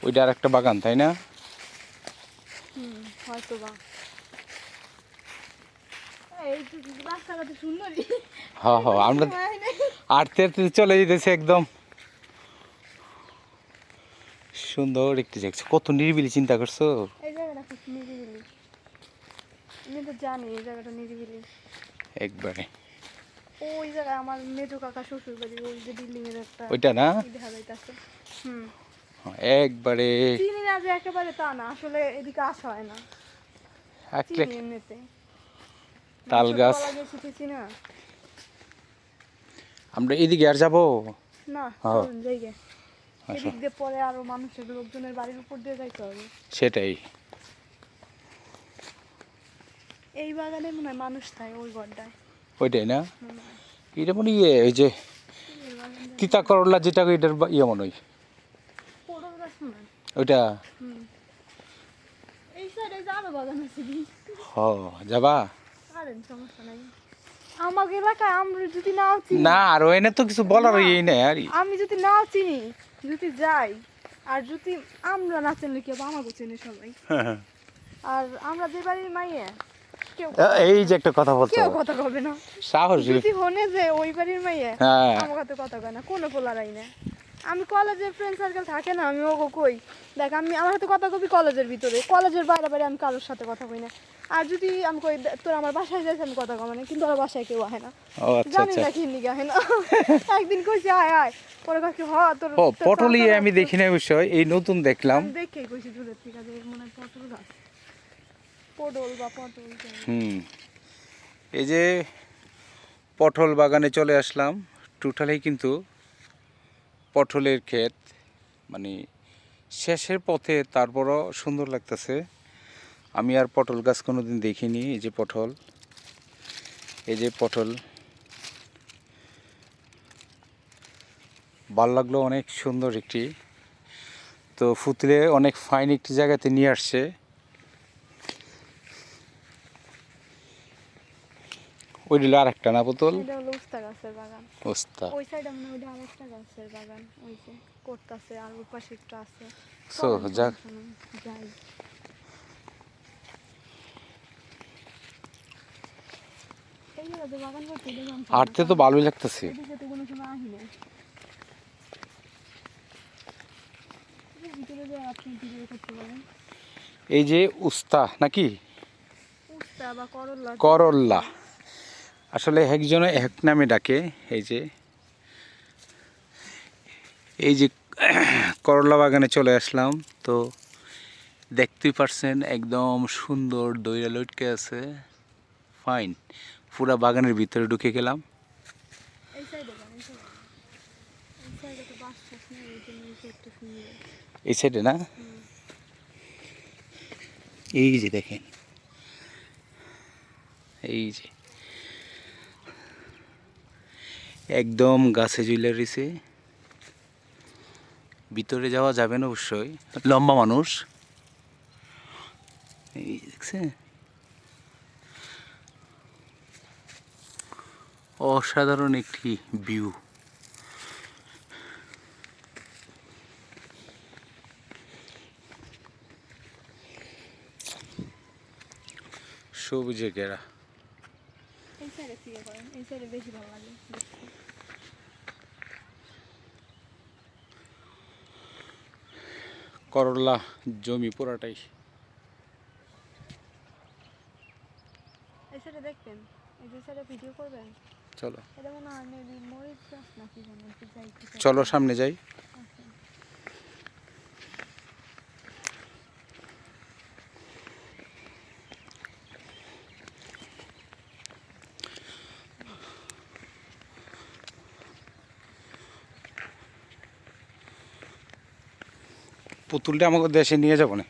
ওইটা আর একটা বাগান, তাই না? হয়তো বা। হ্যাঁ হ্যাঁ, আমরা আটতে আটতে চলে যেতেছি একদম সুন্দর একটি জায়গা। কত নিরিবিলি, চিন্তা করছো? এই জায়গাটা খুব নিরিবিলি, আমি তো জানি এই জায়গাটা নিরিবিলি একবারে। ওই জায়গায় আমার মেজো কাকা শ্বশুর বাড়ি, ওই যে বিল্ডিং এর একটা ওইটা না? দেখা যাইতাছে। একবারে চিনি না যে একেবারে তা না, আসলে এদিকে আসা হয় না চিনি এমনিতে। তাল গাছ। শিখেছি না আমরা এদিকে আর যাবো না, চলুন যাইগে। এদিক দিয়ে পরে আরো মানুষের লোকজনের বাড়ির উপর দিয়ে যাইতে হবে। সেটাই। এই বাগানে মনে হয় মানুষ থাকে, ওই গড়টায়। ওইটাই না? এটা মনে ইয়ে ওই যে তিতা করলা যেটা, এটার ইয়ে মনে হয় ওইটা। এই সাইডে যাবে বাগান আছে কি? যাবা? সমস্যা নাই। আমাকে এলাকায় আমরা যদি নাও চিনি না, আর ওইনে তো কিছু বলার ইয়ে নেই আর। আমি যদি নাও চিনি, যদি যাই, আর যদি আমরা না চিনলে কি হবে, আমাকে চেনে সবাই। আর আমরা যে বাড়ির মাইয়া, এই যে একটা কথা বলতো, কেউ কথা কবে না। সাহস যদি হনে যে ওই বাড়ির মাইয়া, আমাকে তো কথা কয় না, কোনো পোলারাই না। আমি কলেজের ফ্রেন্ড সার্কেল থাকে না, আমি ওগো কই দেখ, আমি আমার সাথে কথা কবি কলেজের ভিতরে, কলেজের বাইরে বাইরে আমি কারোর সাথে কথা কই না। আর যদি আমি কই তোর আমার বাসায় যাইছে, আমি কথা কম না, কিন্তু ওর বাসায় কেউ আহে না। জানি না কি নিকে আহে না। একদিন কইছি আয় আয়, পরে কাছে তোর পটলই আমি দেখি না বিষয়, এই নতুন দেখলাম। দেখেই কইছি দূরের থেকে যে মনে হয় পটল গাছ, পটল বা পটল। এই যে পটল বাগানে চলে আসলাম। টোটালি কিন্তু পটলের ক্ষেত, মানে শেষের পথে, তারপরও সুন্দর লাগতেছে। আমি আর পটল গাছ কোনোদিন দেখিনি। এই যে পটল, এই যে পটল, ভালো লাগলো, অনেক সুন্দর একটি। তো ফুতলে অনেক ফাইন একটি জায়গাতে নিয়ে আসছে। ওই দিল আর একটা না বোতল, এটা হলো উস্তা গাছের বাগান। উস্তা, ওই সাইডে মনে হয় আরেকটা গাছের বাগান, ওই যে করতেছে, আর ওই পাশে একটু আছে। সো যাক, যাই এই যে বাগান করতে দেখলাম, হাঁটতে তো ভালোই লাগতেছে। এদিকে তো কোনো সময় আহি না। ভিতরে যে আপনি ভিডিও করতে পারেন। এই যে উস্তা নাকি উস্তা বা করল্লা, করল্লা, আসলে একজনে এক নামে ডাকে। এই যে করলা বাগানে চলে আসলাম। তো দেখতেই পারছেন একদম সুন্দর দইরা লটকে আছে, ফাইন। পুরা বাগানের ভিতরে ঢুকে গেলাম। এই সাইডে যান, এই সাইডে তো বাস টাস নেই, এই জন্য এই সাইডটা সুন্দর। এই সাইডে না? এই যে দেখেন, এই যে একদম গাছে ঝুলে রয়েছে। ভিতরে যাওয়া যাবে না অবশ্যই, লম্বা মানুষ। এই দেখছেন, অসাধারণ একটি ভিউ। সবুজে ঘেরা। এই সাইডে থেকে করেন, এই সাইডে বেশি ভালো লাগে। করলা জমি পুরাটাই। এই সাইডে দেখবেন, এই যে সাইডে ভিডিও করবেন। চলো এটা মনে হয় মেবি মরিচ গাছ নাকি জানি, একটু যাই। চলো সামনে যাই। পুতুলটা আমাকে দেশে নিয়ে যাবো না?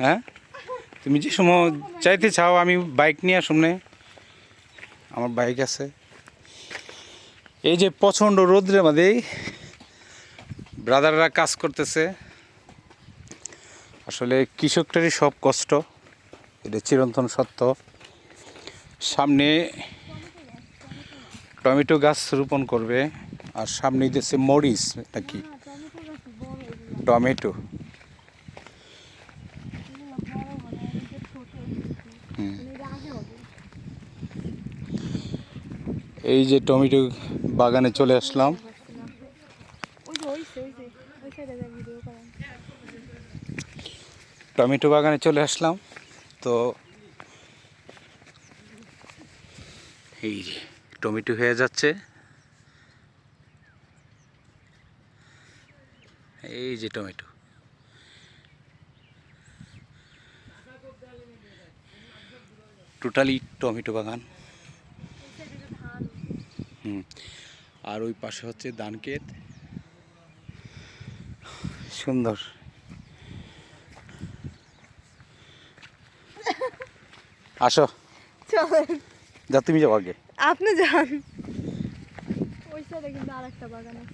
হ্যাঁ, তুমি যে সময় চাইতে চাও, আমি বাইক নিয়ে সামনে, আমার বাইক আছে। এই যে প্রচণ্ড রোদ্রের মধ্যেই ব্রাদাররা কাজ করতেছে। আসলে কৃষকটারই সব কষ্ট, এটা চিরন্তন সত্য। সামনে টমেটো গাছ রোপণ করবে, আর সামনে দিচ্ছে মরিচ নাকি না, টমেটো গাছ বড় এগুলো। টমেটো। এগুলো বড় হবে, আর এই যে ছোট হুম। মানে এটা আগে হবে। এই যে টমেটো বাগানে চলে আসলাম। ওই যে ওই সাইডে যা ভিডিও করেন। টমেটো বাগানে চলে আসলাম। তো এই যে টমেটো হয়ে যাচ্ছে, এই যে টমেটো। টোটালি টমেটো বাগান। ওই সাইডে যে ধান। হুম। আর ওই পাশে হচ্ছে ধান ক্ষেত। সুন্দর। আসো, চলেন যা তুমি যাও আগে। আপনি যান। ওই সাইডে কিন্তু আরেকটা বাগান আছে।